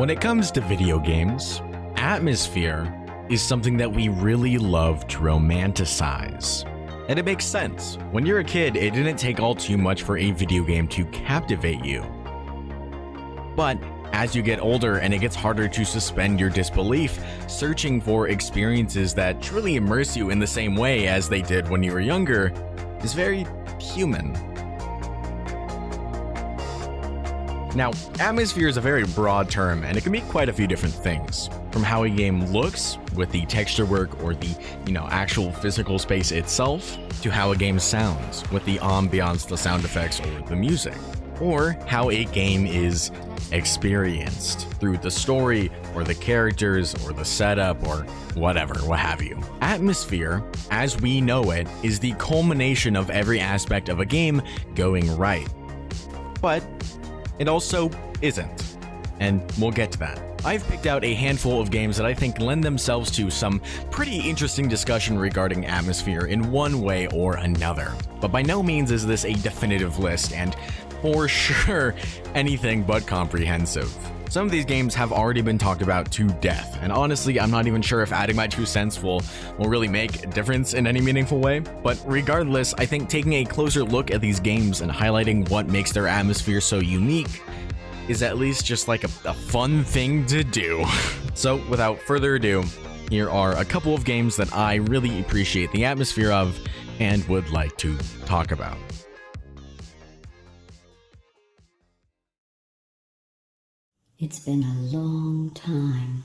When it comes to video games, atmosphere is something that we really love to romanticize. And it makes sense. When you're a kid, it didn't take all too much for a video game to captivate you. But as you get older and it gets harder to suspend your disbelief, searching for experiences that truly immerse you in the same way as they did when you were younger is very human. Now, atmosphere is a very broad term, and it can be quite a few different things. From how a game looks, with the texture work or the, actual physical space itself, to how a game sounds, with the ambience, the sound effects, or the music. Or how a game is experienced through the story, or the characters, or the setup, or whatever, what have you. Atmosphere, as we know it, is the culmination of every aspect of a game going right. But it also isn't, and we'll get to that. I've picked out a handful of games that I think lend themselves to some pretty interesting discussion regarding atmosphere in one way or another. But by no means is this a definitive list, and for sure, anything but comprehensive. Some of these games have already been talked about to death, and honestly, I'm not even sure if adding my 2 cents will really make a difference in any meaningful way. But regardless, I think taking a closer look at these games and highlighting what makes their atmosphere so unique is at least just like a fun thing to do. So without further ado, here are a couple of games that I really appreciate the atmosphere of and would like to talk about. It's been a long time.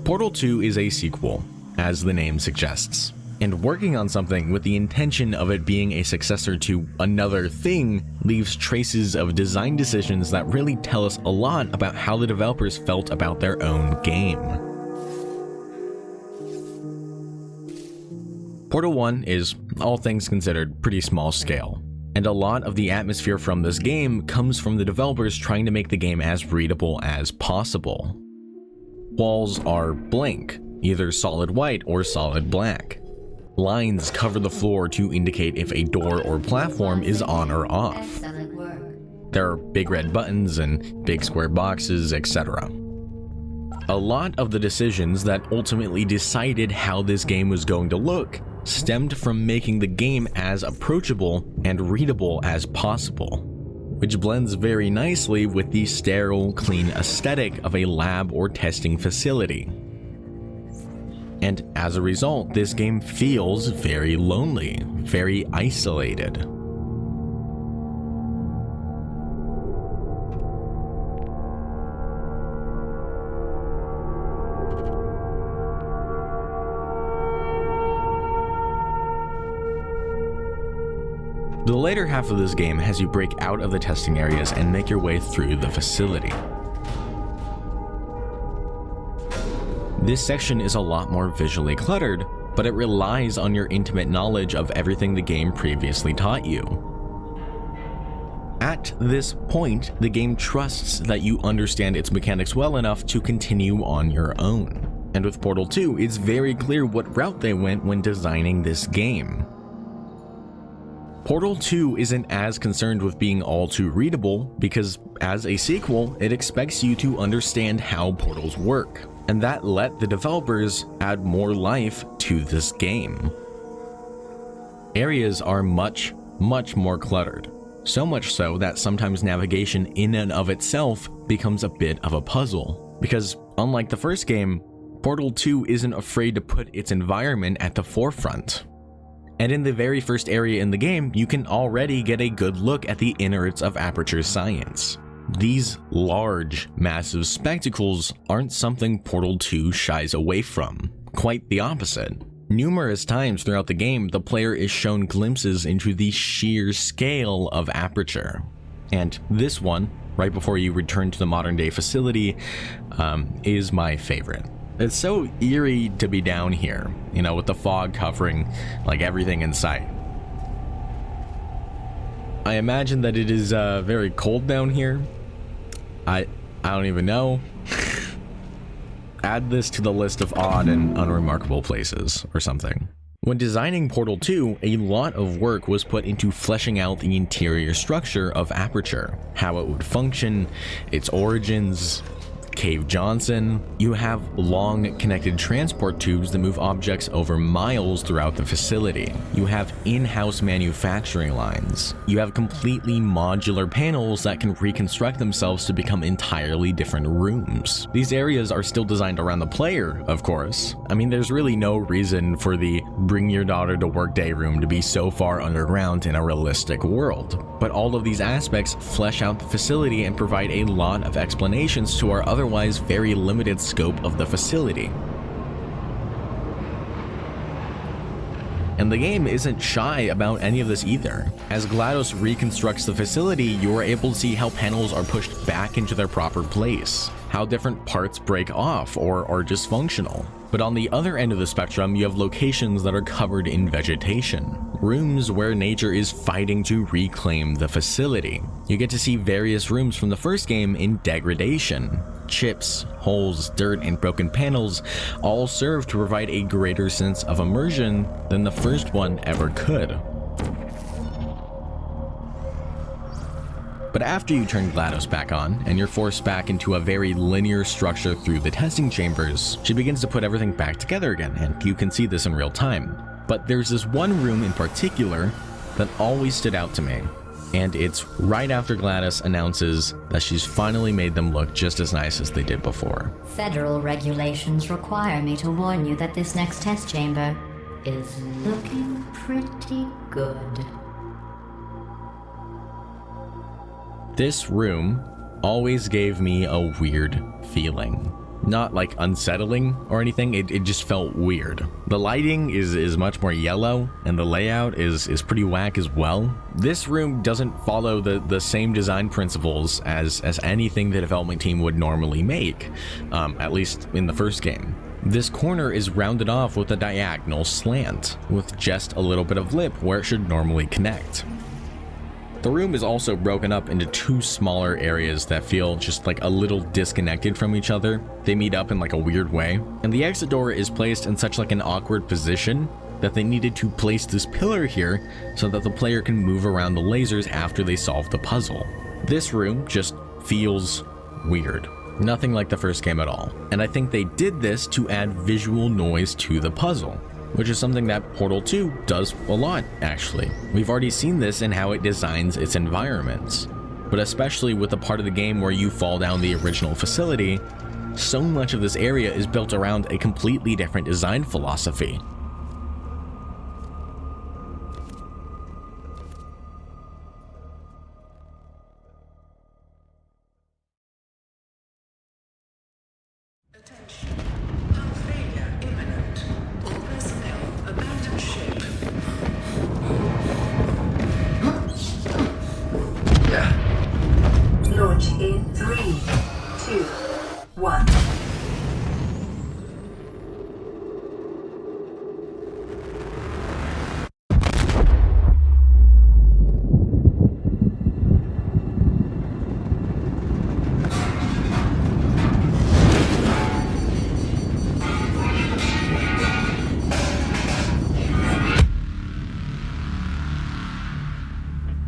Portal 2 is a sequel, as the name suggests, and working on something with the intention of it being a successor to another thing leaves traces of design decisions that really tell us a lot about how the developers felt about their own game. Portal 1 is, all things considered, pretty small scale, and a lot of the atmosphere from this game comes from the developers trying to make the game as readable as possible. Walls are blank, either solid white or solid black. Lines cover the floor to indicate if a door or platform is on or off. There are big red buttons and big square boxes, etc. A lot of the decisions that ultimately decided how this game was going to look stemmed from making the game as approachable and readable as possible, which blends very nicely with the sterile, clean aesthetic of a lab or testing facility. And as a result, this game feels very lonely, very isolated. The later half of this game has you break out of the testing areas and make your way through the facility. This section is a lot more visually cluttered, but it relies on your intimate knowledge of everything the game previously taught you. At this point, the game trusts that you understand its mechanics well enough to continue on your own. And with Portal 2, it's very clear what route they went when designing this game. Portal 2 isn't as concerned with being all too readable because, as a sequel, it expects you to understand how portals work, and that let the developers add more life to this game. Areas are much more cluttered, so much so that sometimes navigation in and of itself becomes a bit of a puzzle, because unlike the first game, Portal 2 isn't afraid to put its environment at the forefront. And in the very first area in the game, you can already get a good look at the innards of Aperture Science. These large, massive spectacles aren't something Portal 2 shies away from. Quite the opposite. Numerous times throughout the game, the player is shown glimpses into the sheer scale of Aperture. And this one, right before you return to the modern day facility, is my favorite. It's so eerie to be down here, with the fog covering like everything in sight. I imagine that it is very cold down here. I don't even know. Add this to the list of odd and unremarkable places or something. When designing Portal 2, a lot of work was put into fleshing out the interior structure of Aperture, how it would function, its origins. Cave Johnson, you have long connected transport tubes that move objects over miles throughout the facility. You have in-house manufacturing lines. You have completely modular panels that can reconstruct themselves to become entirely different rooms. These areas are still designed around the player, of course. I mean, there's really no reason for the bring your daughter to work day room to be so far underground in a realistic world. But all of these aspects flesh out the facility and provide a lot of explanations to our otherwise very limited scope of the facility. And the game isn't shy about any of this either. As GLaDOS reconstructs the facility, you are able to see how panels are pushed back into their proper place, how different parts break off or are dysfunctional. But on the other end of the spectrum, you have locations that are covered in vegetation, rooms where nature is fighting to reclaim the facility. You get to see various rooms from the first game in degradation. Chips, holes, dirt, and broken panels all serve to provide a greater sense of immersion than the first one ever could. But after you turn GLaDOS back on, and you're forced back into a very linear structure through the testing chambers, she begins to put everything back together again, and you can see this in real time. But there's this one room in particular that always stood out to me, and it's right after GLaDOS announces that she's finally made them look just as nice as they did before. Federal regulations require me to warn you that this next test chamber is looking pretty good. This room always gave me a weird feeling. Not like unsettling or anything, it just felt weird. The lighting is much more yellow, and the layout is pretty whack as well. This room doesn't follow the same design principles as anything the development team would normally make, at least in the first game. This corner is rounded off with a diagonal slant, with just a little bit of lip where it should normally connect. The room is also broken up into two smaller areas that feel just like a little disconnected from each other. They meet up in like a weird way. And the exit door is placed in such like an awkward position that they needed to place this pillar here so that the player can move around the lasers after they solve the puzzle. This room just feels weird. Nothing like the first game at all. And I think they did this to add visual noise to the puzzle, which is something that Portal 2 does a lot, actually. We've already seen this in how it designs its environments, but especially with the part of the game where you fall down the original facility, so much of this area is built around a completely different design philosophy. Launch in 3, 2, 1.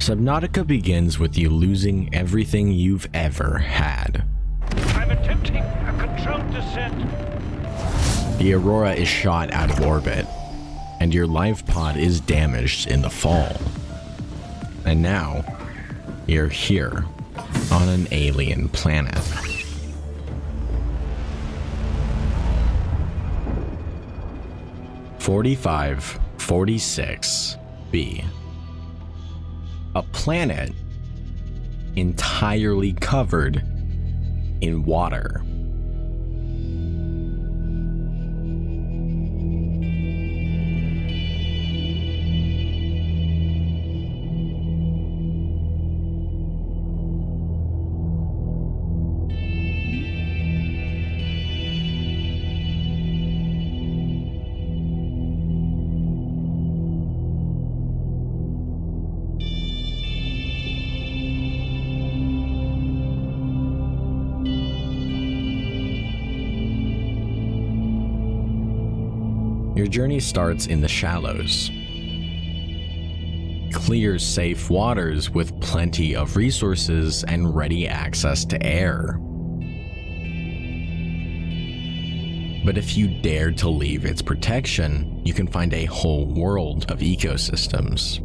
Subnautica begins with you losing everything you've ever had. I'm attempting a controlled descent. The Aurora is shot out of orbit, and your life pod is damaged in the fall. And now, you're here, on an alien planet. (4546)B. A planet entirely covered in water. Your journey starts in the shallows. Clear, safe waters with plenty of resources and ready access to air. But if you dare to leave its protection, you can find a whole world of ecosystems.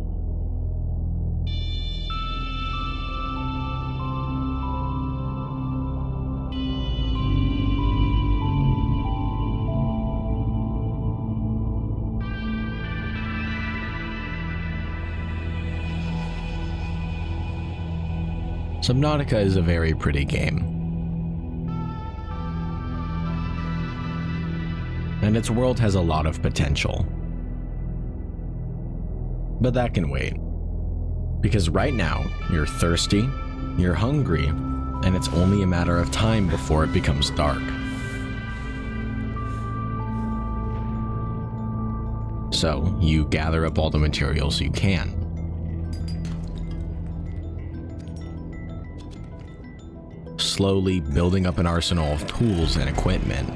Subnautica is a very pretty game, and its world has a lot of potential. But that can wait, because right now, you're thirsty, you're hungry, and it's only a matter of time before it becomes dark. So, you gather up all the materials you can. Slowly building up an arsenal of tools and equipment.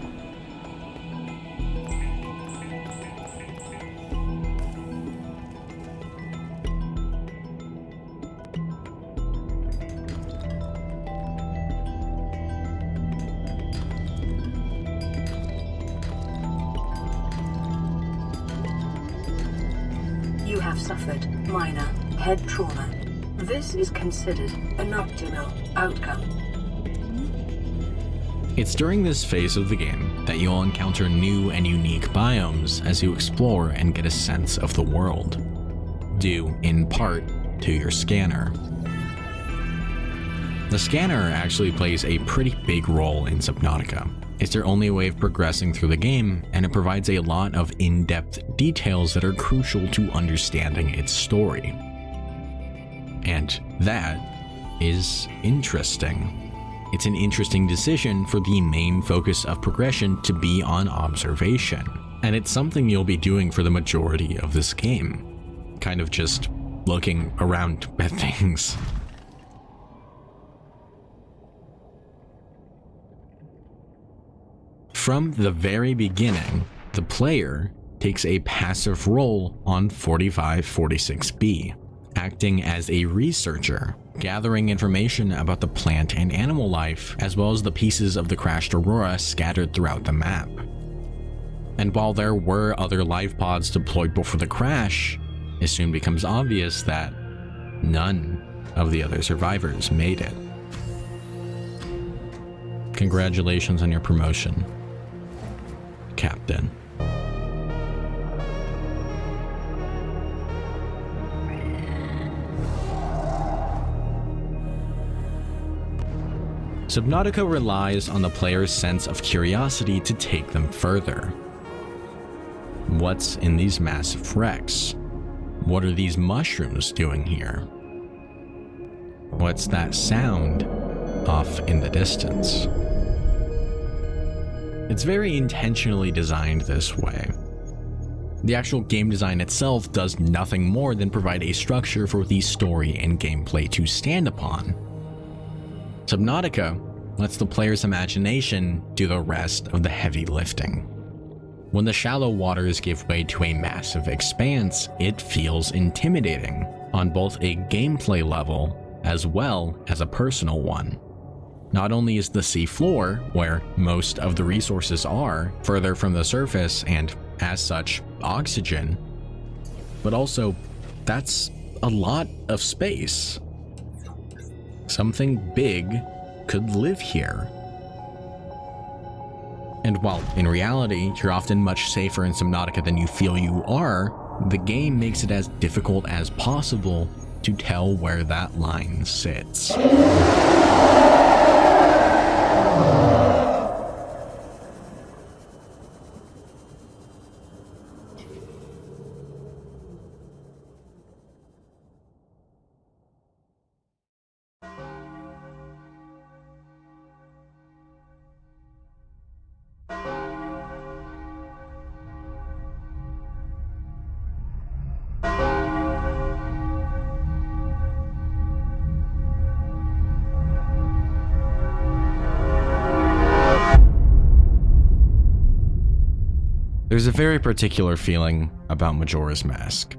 You have suffered minor head trauma. This is considered an optimal outcome. It's during this phase of the game that you'll encounter new and unique biomes as you explore and get a sense of the world, due in part to your scanner. The scanner actually plays a pretty big role in Subnautica. It's their only way of progressing through the game, and it provides a lot of in-depth details that are crucial to understanding its story. And that is interesting. It's an interesting decision for the main focus of progression to be on observation, and it's something you'll be doing for the majority of this game. Kind of just looking around at things. From the very beginning, the player takes a passive role on 4546B, acting as a researcher, gathering information about the plant and animal life, as well as the pieces of the crashed Aurora scattered throughout the map. And while there were other life pods deployed before the crash, it soon becomes obvious that none of the other survivors made it. Congratulations on your promotion, Captain. Subnautica relies on the player's sense of curiosity to take them further. What's in these massive wrecks? What are these mushrooms doing here? What's that sound off in the distance? It's very intentionally designed this way. The actual game design itself does nothing more than provide a structure for the story and gameplay to stand upon. Subnautica lets the player's imagination do the rest of the heavy lifting. When the shallow waters give way to a massive expanse, it feels intimidating on both a gameplay level as well as a personal one. Not only is the sea floor, where most of the resources are, further from the surface and, as such, oxygen, but also that's a lot of space. Something big could live here. And while in reality, you're often much safer in Subnautica than you feel you are, the game makes it as difficult as possible to tell where that line sits. There's a very particular feeling about Majora's Mask.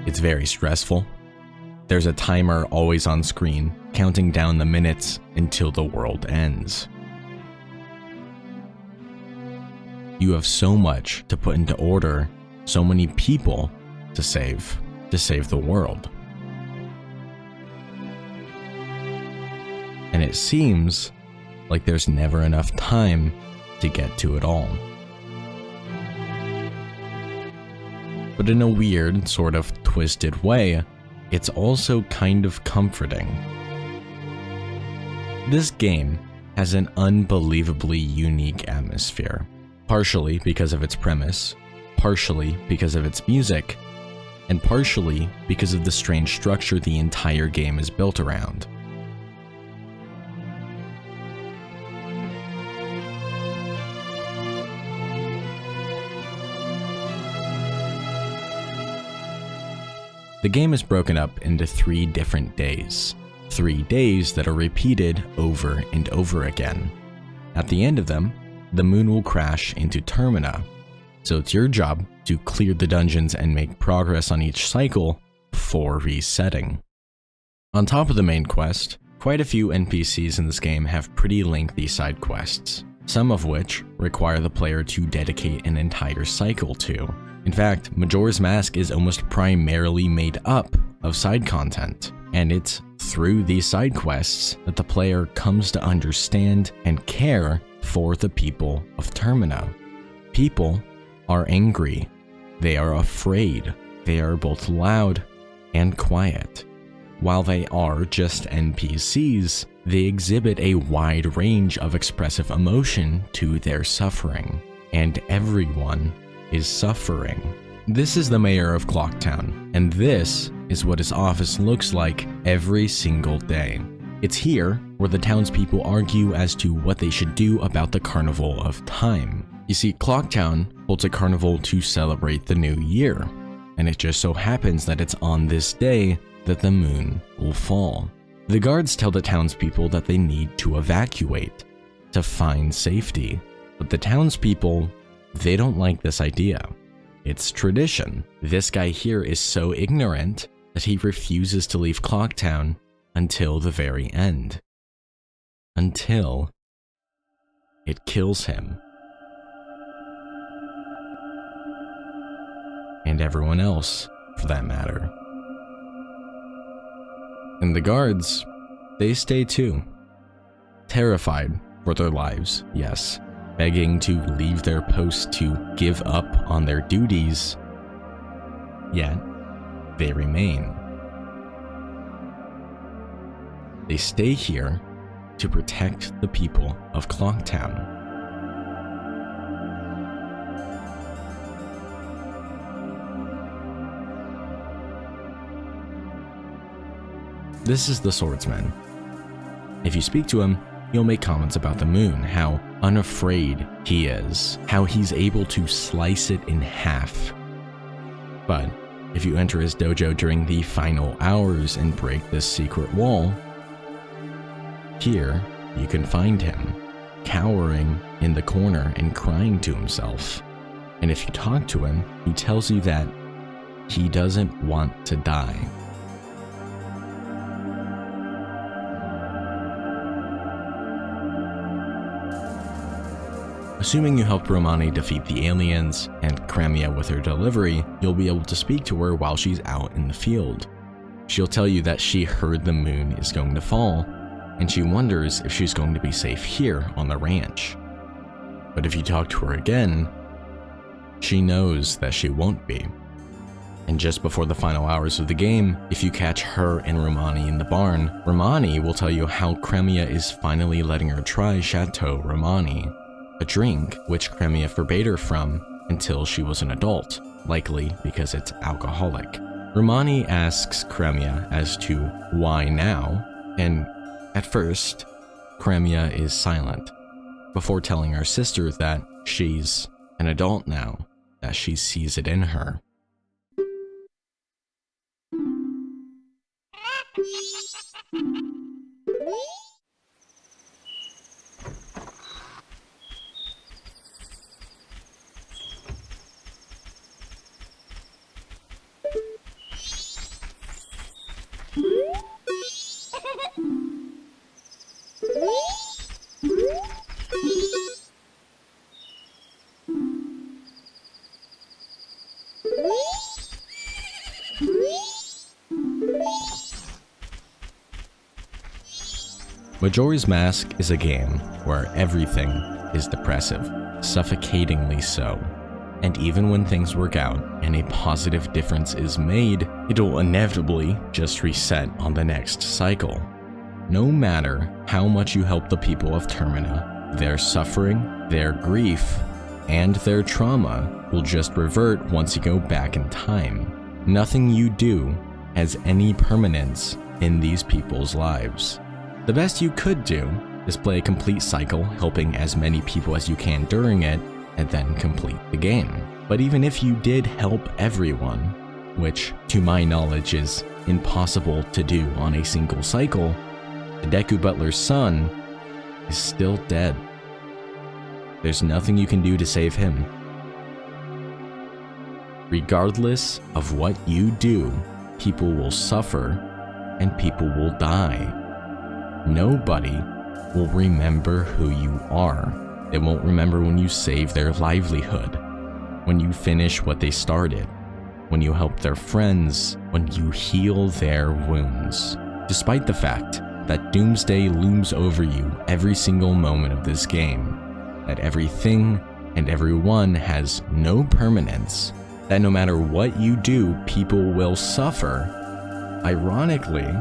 It's very stressful. There's a timer always on screen, counting down the minutes until the world ends. You have so much to put into order, so many people to save the world. And it seems like there's never enough time to get to it all. But in a weird, sort of twisted way, it's also kind of comforting. This game has an unbelievably unique atmosphere, partially because of its premise, partially because of its music, and partially because of the strange structure the entire game is built around. The game is broken up into 3 different days. 3 days that are repeated over and over again. At the end of them, the moon will crash into Termina, so it's your job to clear the dungeons and make progress on each cycle before resetting. On top of the main quest, quite a few NPCs in this game have pretty lengthy side quests, some of which require the player to dedicate an entire cycle to. In fact, Majora's Mask is almost primarily made up of side content, and it's through these side quests that the player comes to understand and care for the people of Termina. People are angry, they are afraid, they are both loud and quiet. While they are just NPCs, they exhibit a wide range of expressive emotion to their suffering, and everyone is suffering. This is the mayor of Clocktown, and this is what his office looks like every single day. It's here where the townspeople argue as to what they should do about the Carnival of Time. You see, Clocktown holds a carnival to celebrate the new year, and it just so happens that it's on this day that the moon will fall. The guards tell the townspeople that they need to evacuate to find safety, but the townspeople, they don't like this idea. It's tradition. This guy here is so ignorant that he refuses to leave Clocktown until the very end. Until it kills him. And everyone else, for that matter. And the guards, they stay too. Terrified for their lives, yes. Begging to leave their post to give up on their duties, yet they remain. They stay here to protect the people of Clocktown. This is the swordsman. If you speak to him, he'll make comments about the moon, how unafraid he is, how he's able to slice it in half. But if you enter his dojo during the final hours and break this secret wall, here you can find him, cowering in the corner and crying to himself. And if you talk to him, he tells you that he doesn't want to die. Assuming you helped Romani defeat the aliens and Cramia with her delivery, you'll be able to speak to her while she's out in the field. She'll tell you that she heard the moon is going to fall, and she wonders if she's going to be safe here on the ranch. But if you talk to her again, she knows that she won't be. And just before the final hours of the game, if you catch her and Romani in the barn, Romani will tell you how Cramia is finally letting her try Chateau Romani, a drink which Cramia forbade her from until she was an adult, likely because it's alcoholic. Romani asks Cramia as to why now, and at first, Cramia is silent. before telling our sister that she's an adult now, that she sees it in her. Majora's Mask is a game where everything is depressive, suffocatingly so. And even when things work out and a positive difference is made, it'll inevitably just reset on the next cycle. No matter how much you help the people of Termina, their suffering, their grief, and their trauma will just revert once you go back in time. Nothing you do has any permanence in these people's lives. The best you could do is play a complete cycle, helping as many people as you can during it, and then complete the game. But even if you did help everyone, which to my knowledge is impossible to do on a single cycle, the Deku Butler's son is still dead. There's nothing you can do to save him. Regardless of what you do, people will suffer and people will die. Nobody will remember who you are. They won't remember when you save their livelihood, when you finish what they started, when you help their friends, when you heal their wounds. Despite the fact that doomsday looms over you every single moment of this game, that everything and everyone has no permanence, that no matter what you do, people will suffer, ironically,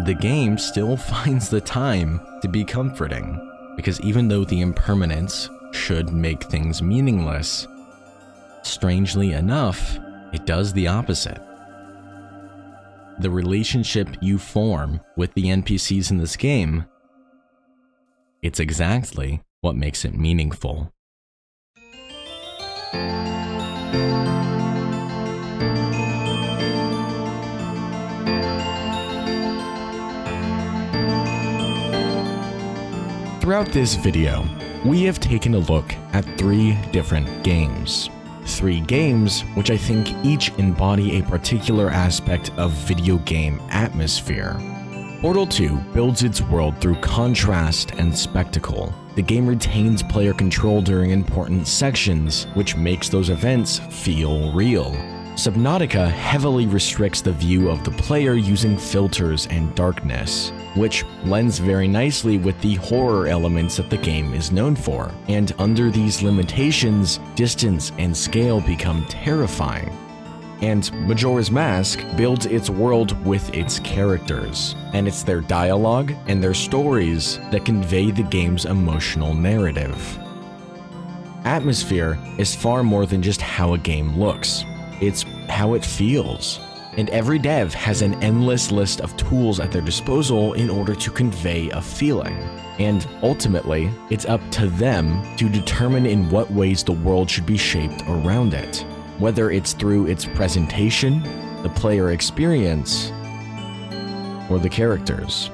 the game still finds the time to be comforting, because even though the impermanence should make things meaningless, strangely enough, it does the opposite. The relationship you form with the NPCs in this game, it's exactly what makes it meaningful. Throughout this video, we have taken a look at 3 different games. 3 games which I think each embody a particular aspect of video game atmosphere. Portal 2 builds its world through contrast and spectacle. The game retains player control during important sections, which makes those events feel real. Subnautica heavily restricts the view of the player using filters and darkness, which blends very nicely with the horror elements that the game is known for. And under these limitations, distance and scale become terrifying. And Majora's Mask builds its world with its characters, and it's their dialogue and their stories that convey the game's emotional narrative. Atmosphere is far more than just how a game looks. It's how it feels. And every dev has an endless list of tools at their disposal in order to convey a feeling. And ultimately, it's up to them to determine in what ways the world should be shaped around it, whether it's through its presentation, the player experience, or the characters.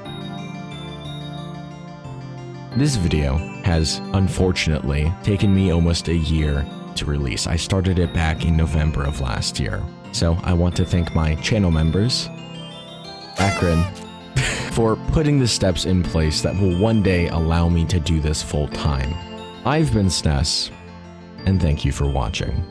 This video has, unfortunately, taken me almost a year to release. I started it back in November of last year. So I want to thank my channel members, Akron, for putting the steps in place that will one day allow me to do this full time. I've been Sness, and thank you for watching.